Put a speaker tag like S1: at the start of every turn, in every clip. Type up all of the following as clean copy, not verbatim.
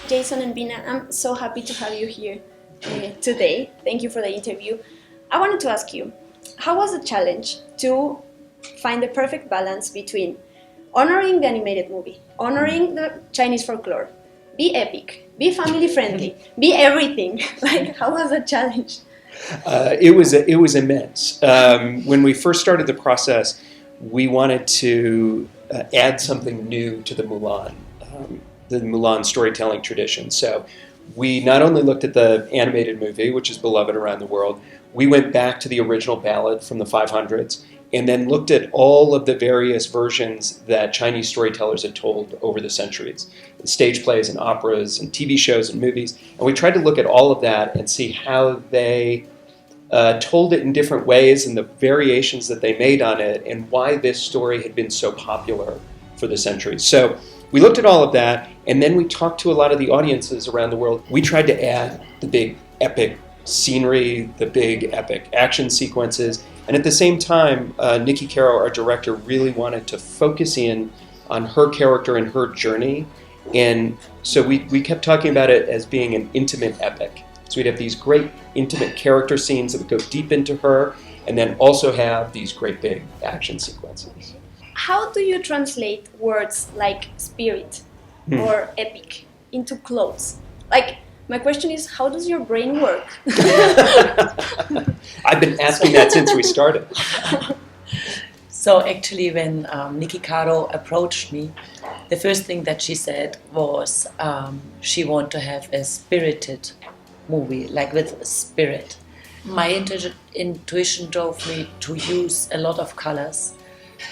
S1: Jason and Bina, I'm so happy to have you here today. Thank you for the interview. I wanted to ask you, how was the challenge to find the perfect balance between honoring the animated movie, honoring the Chinese folklore, be epic, be family friendly, be everything? Like, how was the challenge?
S2: It was immense. When we first started the process, we wanted to add something new to the Mulan storytelling tradition. So we not only looked at the animated movie, which is beloved around the world, we went back to the original ballad from the 500s and then looked at all of the various versions that Chinese storytellers had told over the centuries, stage plays and operas and TV shows and movies. And we tried to look at all of that and see how they told it in different ways and the variations that they made on it and why this story had been so popular for the centuries. So we looked at all of that, and then we talked to a lot of the audiences around the world. We tried to add the big epic scenery, the big epic action sequences, and at the same time, Nikki Caro, our director, really wanted to focus in on her character and her journey, and so we kept talking about it as being an intimate epic. So we'd have these great intimate character scenes that would go deep into her, and then also have these great big action sequences.
S1: How do you translate words like spirit or epic into clothes? Like, my question is, how does your brain work?
S2: I've been asking that since we started.
S3: So actually, when Nikki Caro approached me, the first thing that she said was she wanted to have a spirited movie, like with spirit. My intuition drove me to use a lot of colors,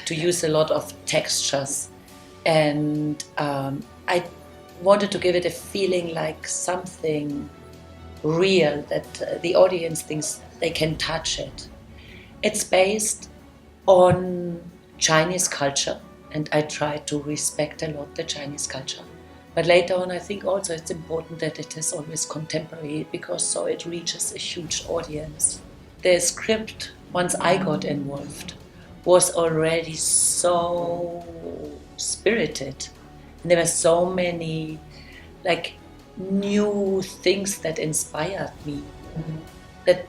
S3: to use a lot of textures, and I wanted to give it a feeling like something real, that the audience thinks they can touch it. It's based on Chinese culture, and I try to respect a lot the Chinese culture. But later on, I think also it's important that it is always contemporary, because so it reaches a huge audience. The script, once I got involved, was already so spirited. And there were so many new things that inspired me, that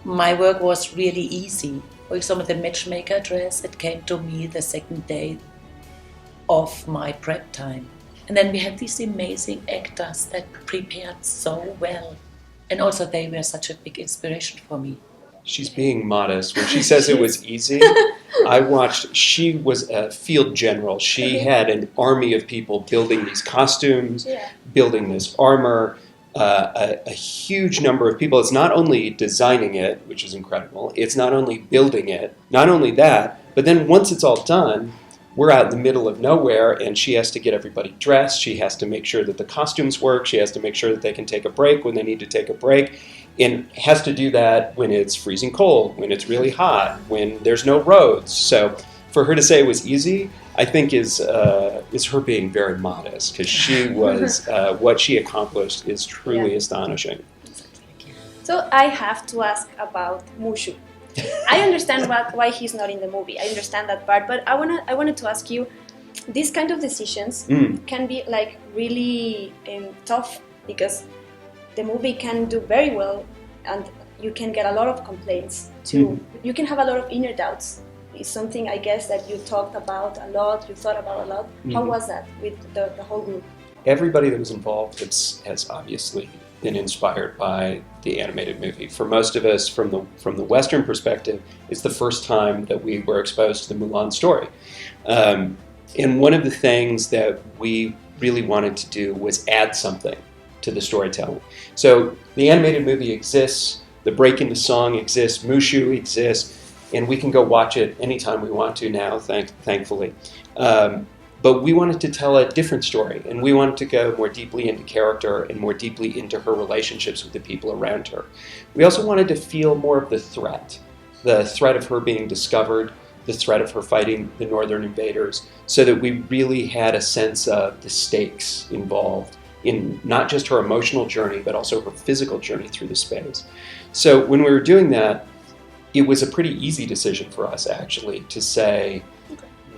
S3: my work was really easy. For example, the matchmaker dress, it came to me the second day of my prep time. And then we had these amazing actors that prepared so well. And also they were such a big inspiration for me.
S2: She's being modest. When she says it was easy, I watched, she was a field general. She had an army of people building these costumes, building this armor, a huge number of people. It's not only designing it, which is incredible, it's not only building it, not only that, but then once it's all done, we're out in the middle of nowhere, and she has to get everybody dressed. She has to make sure that the costumes work. She has to make sure that they can take a break when they need to take a break, and has to do that when it's freezing cold, when it's really hot, when there's no roads. So for her to say it was easy, I think is her being very modest, because she was what she accomplished is truly astonishing.
S1: So I have to ask about Mushu. I understand why he's not in the movie. I understand that part, but I wanted to ask you, these kind of decisions can be like really tough, because the movie can do very well, and you can get a lot of complaints too. You can have a lot of inner doubts. It's something, I guess, that you talked about a lot, you thought about a lot. How was that with the whole group?
S2: Everybody that was involved has obviously been inspired by the animated movie. For most of us, from the Western perspective, it's the first time that we were exposed to the Mulan story. And one of the things that we really wanted to do was add something to the storytelling. So the animated movie exists, the break into song exists, Mushu exists, and we can go watch it anytime we want to now, thankfully. But we wanted to tell a different story, and we wanted to go more deeply into character and more deeply into her relationships with the people around her. We also wanted to feel more of the threat of her being discovered, the threat of her fighting the northern invaders, so that we really had a sense of the stakes involved in not just her emotional journey, but also her physical journey through the space. So when we were doing that, it was a pretty easy decision for us, actually, to say,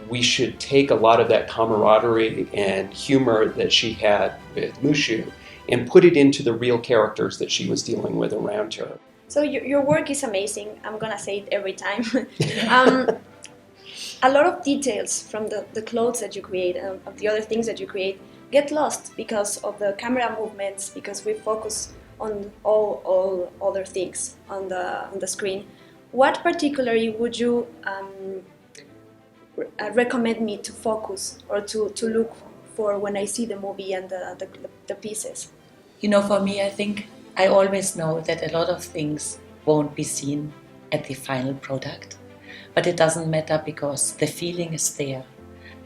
S2: we should take a lot of that camaraderie and humor that she had with Mushu and put it into the real characters that she was dealing with around her.
S1: So your work is amazing. I'm gonna say it every time. A lot of details from the clothes that you create and of the other things that you create get lost because of the camera movements, because we focus on all other things on the screen. What particularly would you recommend me to focus or to look for when I see the movie and the pieces?
S3: You know, for me, I think I always know that a lot of things won't be seen at the final product, but it doesn't matter because the feeling is there.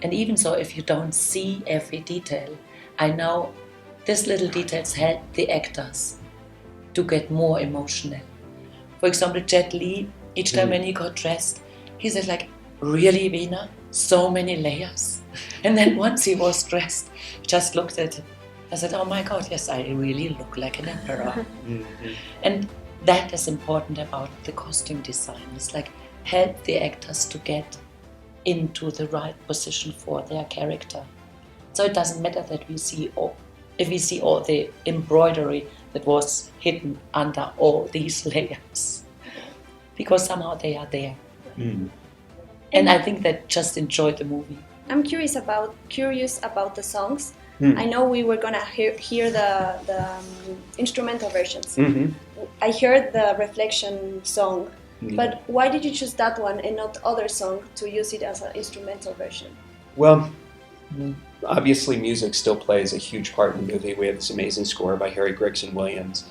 S3: And even so, if you don't see every detail, I know these little details help the actors to get more emotional. For example, Jet Li, each time when he got dressed, he said like, "Really, Veena? So many layers?" And then once he was dressed, just looked at it. I said, "Oh my God, yes, I really look like an emperor." And that is important about the costume design. It's like help the actors to get into the right position for their character. So it doesn't matter that if we see all the embroidery that was hidden under all these layers, because somehow they are there. And I think that just enjoy the movie.
S1: I'm curious about the songs. I know we were gonna hear the instrumental versions. I heard the Reflexion song, but why did you choose that one and not other song to use it as an instrumental version?
S2: Well, obviously music still plays a huge part in the movie. We have this amazing score by Harry Gregson-Williams,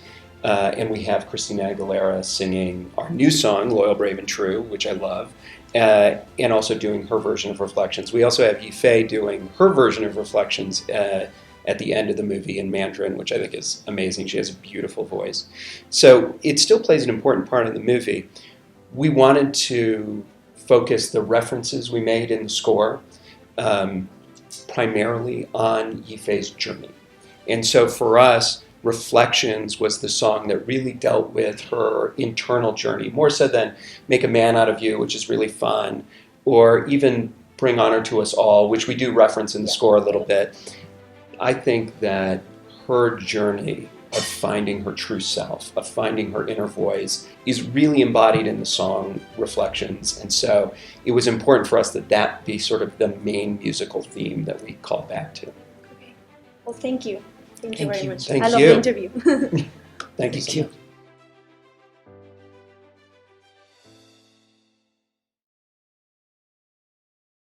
S2: and we have Christina Aguilera singing our new song, Loyal, Brave and True, which I love, and also doing her version of Reflections. We also have Yifei doing her version of Reflections at the end of the movie in Mandarin, which I think is amazing. She has a beautiful voice. So it still plays an important part in the movie. We wanted to focus the references we made in the score primarily on Yifei's journey. And so for us, Reflections was the song that really dealt with her internal journey, more so than Make a Man Out of You, which is really fun, or even Bring Honor to Us All, which we do reference in the score a little bit. I think that her journey of finding her true self, of finding her inner voice, is really embodied in the song Reflections. And so it was important for us that that be sort of the main musical theme that we call back to.
S1: Okay. Well, thank you. Thank you very much.
S2: Thank
S1: I love
S2: you.
S1: the interview.
S2: Thank you so much.